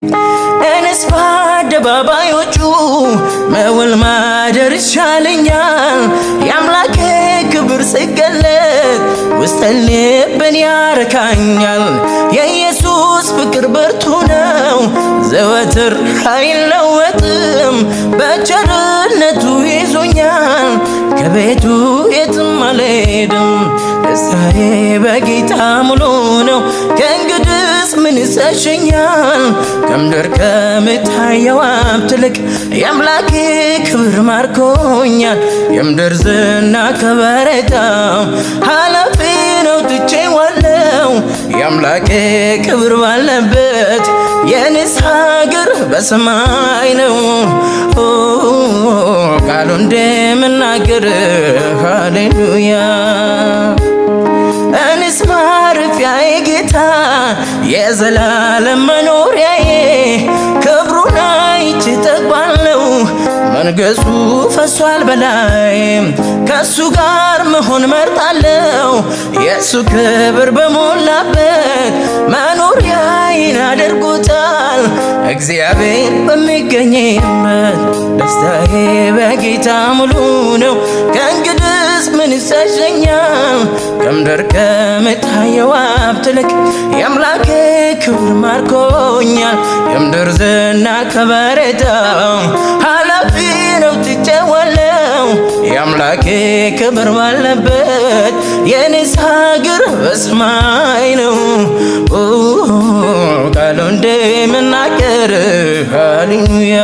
እኔስ በአደባባዮቹ መውል ማደር ይሻለኛል። የአምላኬ ክብር ሲገለጥ ውስጥ ልቤን ያረካኛል። የኢየሱስ ፍቅር ብርቱ ነው ዘወትር አይለወጥም። በቸርነቱ ይዞኛል ከቤቱ የትም አልሄድም። ደስታዬ በጌታ ሙሉ ነው ከእንግዲስ ምን ይሰሸኛል? ከምድር ከምታየው ሀብት ይልቅ የአምላኬ ክብር ማርኮኛል። የምድር ዝና ከበሬታ ኃላፊ ነው ትቼዋለሁ። የአምላኬ ክብር ባለበት የኔስ ሀገር በሰማይ ነው። ቃሉ እንደምናገር ሃሌሉያ። እኔስ ማረፊያዬ ጌታ የዘላለም መኖሪያዬ ክብሩን አይቼ ጠግባለሁ። መንገሱ ፈሷል በላይ ከሱ ጋር መሆን መርጣለሁ። የሱ ክብር በሞላበት መኖሪያዬን አድርጎታል እግዚአብሔር በሚገኝበት። ደስታዬ በጌታ ሙሉ ነው ከእንግዲስ ምን ይሰሸኛል? ከምድር ከምታየው ሀብት ይልቅ የአምላኬ ክብር ማርኮኛል። የምድር ዝና ከበሬታ ኃላፊ ነው ትቼዋለሁ። የአምላኬ ክብር ባለበት የኔስ ሀገር በሰማይ ነው። ቃሉ እንደምናገር ሃሌሉያ